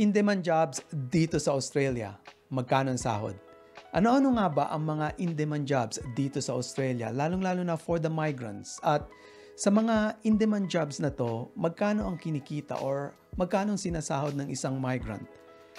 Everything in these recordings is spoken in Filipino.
In-demand jobs dito sa Australia. Magkano ang sahod? Ano-ano nga ba ang mga in-demand jobs dito sa Australia, lalong-lalo na for the migrants? At sa mga in-demand jobs na to, magkano ang kinikita or magkano ang sinasahod ng isang migrant?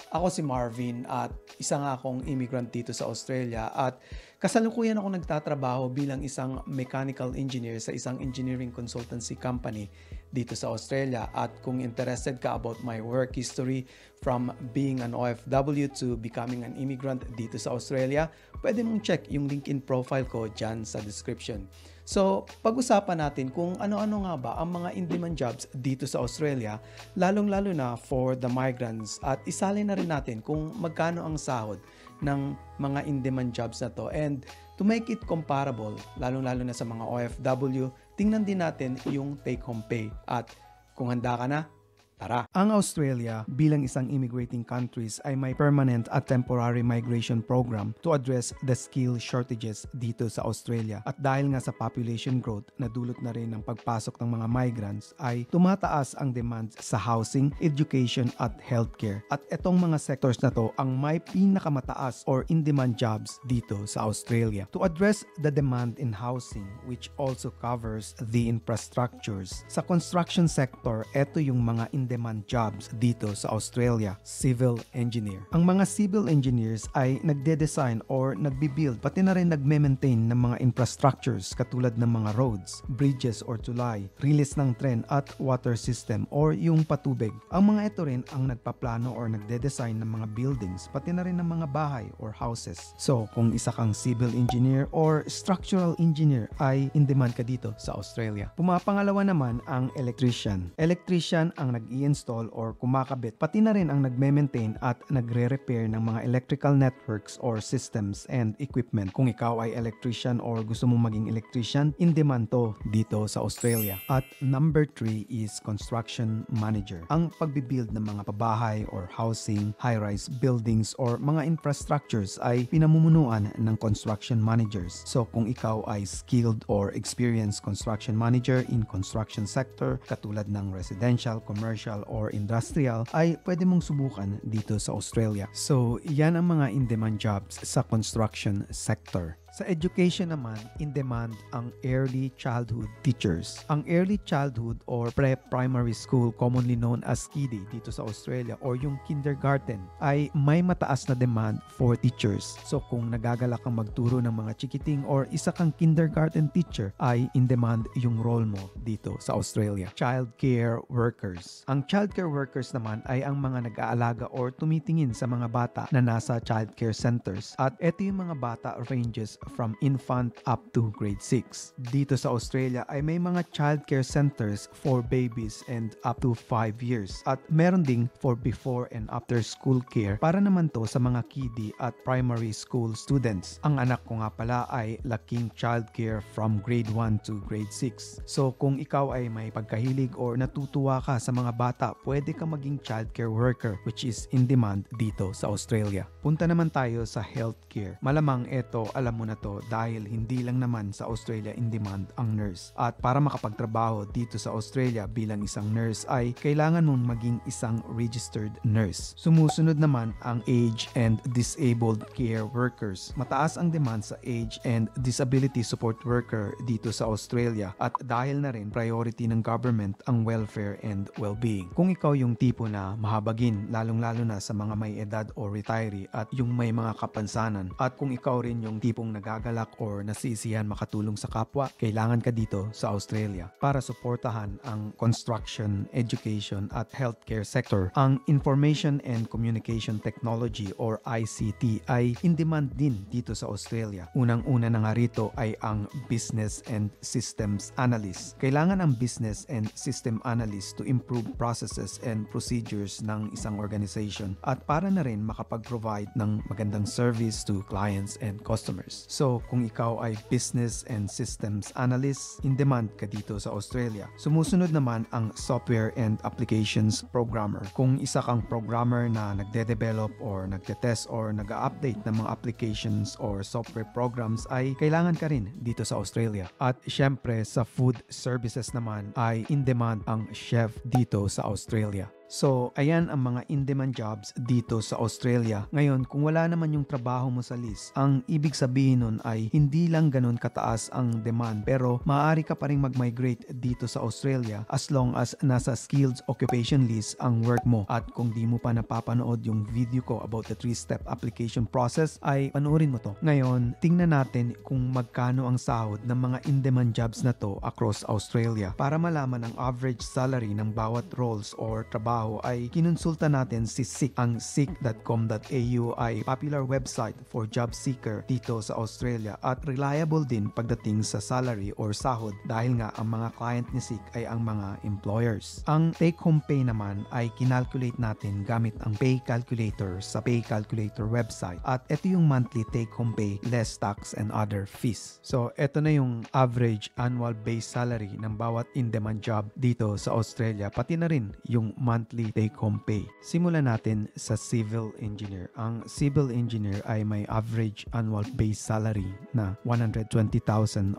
Ako si Marvin at isa nga akong immigrant dito sa Australia at kasalukuyan ako nagtatrabaho bilang isang mechanical engineer sa isang engineering consultancy company dito sa Australia. At kung interested ka about my work history from being an OFW to becoming an immigrant dito sa Australia, pwede mong check yung LinkedIn profile ko dyan sa description. So, pag-usapan natin kung ano-ano nga ba ang mga in-demand jobs dito sa Australia, lalong-lalo na for the migrants, at isali na rin natin kung magkano ang sahod ng mga in-demand jobs na to. And to make it comparable, lalong-lalo na sa mga OFW, tingnan din natin yung take-home pay. At kung handa ka na, tara! Ang Australia bilang isang immigrating countries ay may permanent at temporary migration program to address the skill shortages dito sa Australia. At dahil nga sa population growth na dulot na rin ng pagpasok ng mga migrants ay tumataas ang demand sa housing, education at healthcare. At itong mga sectors na to ang may pinakamataas or in-demand jobs dito sa Australia. To address the demand in housing, which also covers the infrastructures, sa construction sector, ito yung mga in-demand jobs dito sa Australia. Civil engineer. Ang mga civil engineers ay nagde-design or nagbi-build pati na rin nagme-maintain ng mga infrastructures katulad ng mga roads, bridges or tulay, release ng tren at water system or yung patubig. Ang mga ito rin ang nagpaplano or nagde-design ng mga buildings pati na rin ng mga bahay or houses. So kung isa kang civil engineer or structural engineer ay in-demand ka dito sa Australia. Pumapangalawa naman ang electrician. Electrician ang nag-i-install or kumakabit, pati na rin ang nagme-maintain at nagre-repair ng mga electrical networks or systems and equipment. Kung ikaw ay electrician or gusto mong maging electrician, in demand to dito sa Australia. At number 3 is construction manager. Ang pagbibuild ng mga pabahay or housing, high-rise buildings or mga infrastructures ay pinamumunuan ng construction managers. So kung ikaw ay skilled or experienced construction manager in construction sector, katulad ng residential, commercial or industrial, ay pwede mong subukan dito sa Australia. So, yan ang mga in-demand jobs sa construction sector. Sa education naman, in-demand ang early childhood teachers. Ang early childhood or pre-primary school, commonly known as kiddie dito sa Australia or yung kindergarten, ay may mataas na demand for teachers. So kung nagagalak kang magturo ng mga chikiting or isa kang kindergarten teacher, ay in-demand yung role mo dito sa Australia. Childcare workers. Ang childcare workers naman ay ang mga nag-aalaga or tumitingin sa mga bata na nasa childcare centers. At ito yung mga bata ranges from infant up to grade 6. Dito sa Australia ay may mga childcare centers for babies and up to 5 years. At meron ding for before and after school care para naman to sa mga kiddie at primary school students. Ang anak ko nga pala ay laking childcare from grade 1 to grade 6. So kung ikaw ay may pagkahilig or natutuwa ka sa mga bata, pwede ka maging childcare worker which is in demand dito sa Australia. Punta naman tayo sa healthcare. Malamang ito, alam mo na to dahil hindi lang naman sa Australia in demand ang nurse. At para makapagtrabaho dito sa Australia bilang isang nurse ay kailangan mong maging isang registered nurse. Sumusunod naman ang age and disabled care workers. Mataas ang demand sa age and disability support worker dito sa Australia at dahil na rin priority ng government ang welfare and well-being. Kung ikaw yung tipo na mahabagin, lalong-lalo na sa mga may edad o retiree at yung may mga kapansanan, at kung ikaw rin yung tipong nagagalak or nasisihan makatulong sa kapwa, kailangan ka dito sa Australia para suportahan ang construction, education at healthcare sector. Ang Information and Communication Technology or ICT ay in demand din dito sa Australia. Unang-una na nga rito ay ang Business and Systems Analyst. Kailangan ang Business and System Analyst to improve processes and procedures ng isang organization at para na rin makapag-provide ng magandang service to clients and customers. So, kung ikaw ay Business and Systems Analyst, in demand ka dito sa Australia. Sumusunod naman ang Software and Applications Programmer. Kung isa kang programmer na nagde-develop or nagte-test or nag-update ng mga applications or software programs ay kailangan ka rin dito sa Australia. At syempre sa food services naman ay in demand ang chef dito sa Australia. So, ayan ang mga in-demand jobs dito sa Australia. Ngayon, kung wala naman yung trabaho mo sa list, ang ibig sabihin nun ay hindi lang ganun kataas ang demand, pero maaari ka pa rin mag-migrate dito sa Australia as long as nasa skilled occupation list ang work mo. At kung di mo pa napapanood yung video ko about the 3-step application process, ay panoorin mo to. Ngayon, tingnan natin kung magkano ang sahod ng mga in-demand jobs na to across Australia. Para malaman ang average salary ng bawat roles or trabaho ay kinonsulta natin si Seek. Ang seek.com.au ay popular website for job seeker dito sa Australia at reliable din pagdating sa salary or sahod dahil nga ang mga client ni Seek ay ang mga employers. Ang take-home pay naman ay kinalculate natin gamit ang pay calculator sa pay calculator website at ito yung monthly take-home pay less tax and other fees. So ito na yung average annual base salary ng bawat in-demand job dito sa Australia, pati na rin yung monthly take-home pay. Simulan natin sa civil engineer. Ang civil engineer ay may average annual base salary na 120,000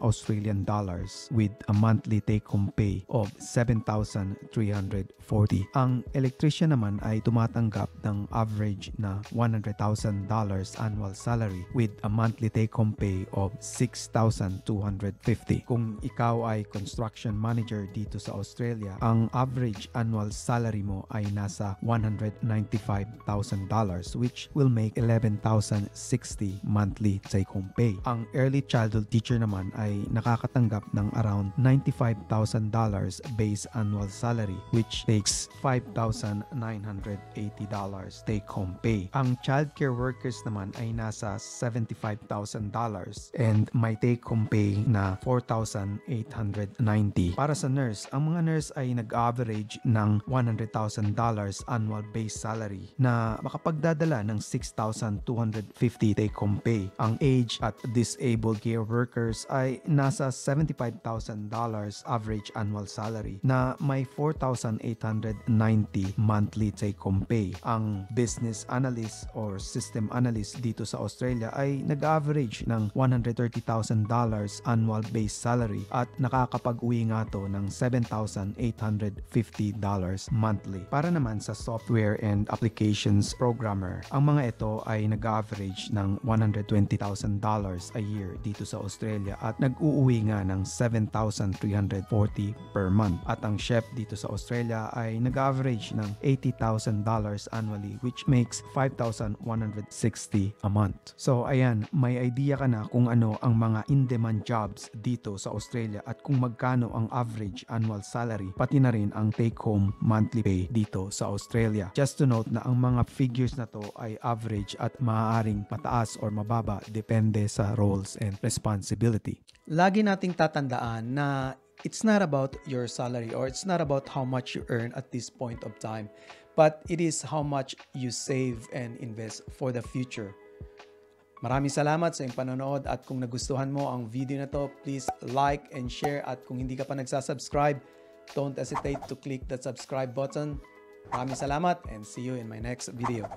Australian dollars with a monthly take-home pay of 7,340. Ang electrician naman ay tumatanggap ng average na $100,000 annual salary with a monthly take-home pay of 6,250. Kung ikaw ay construction manager dito sa Australia, ang average annual salary mo ay nasa $195,000 which will make 11,060 monthly take-home pay. Ang early childhood teacher naman ay nakakatanggap ng around $95,000 base annual salary which takes $5,980 take-home pay. Ang childcare workers naman ay nasa $75,000 and may take-home pay na $4,890. Para sa nurse, ang mga nurse ay nag-average ng $100,000 annual base salary na makapagdadala ng 6,250 take-home pay. Ang age at disabled care workers ay nasa $75,000 average annual salary na may 4,890 monthly take-home pay. Ang business analyst or system analyst dito sa Australia ay nag-average ng $130,000 annual base salary at nakakapag-uwi nga to ng $7,850 monthly. Para naman sa software and applications programmer, ang mga ito ay nag-average ng $120,000 a year dito sa Australia at nag-uuwi nga ng $7,340 per month. At ang chef dito sa Australia ay nag-average ng $80,000 annually which makes $5,160 a month. So ayan, may idea ka na kung ano ang mga in-demand jobs dito sa Australia at kung magkano ang average annual salary pati na rin ang take-home monthly pay dito sa Australia. Just to note na ang mga figures na to ay average at maaaring mataas or mababa depende sa roles and responsibility. Lagi nating tatandaan na it's not about your salary or it's not about how much you earn at this point of time, but it is how much you save and invest for the future. Maraming salamat sa iyong panonood at kung nagustuhan mo ang video na to, please like and share at kung hindi ka pa nagsasubscribe, don't hesitate to click that subscribe button. Maraming salamat and see you in my next video.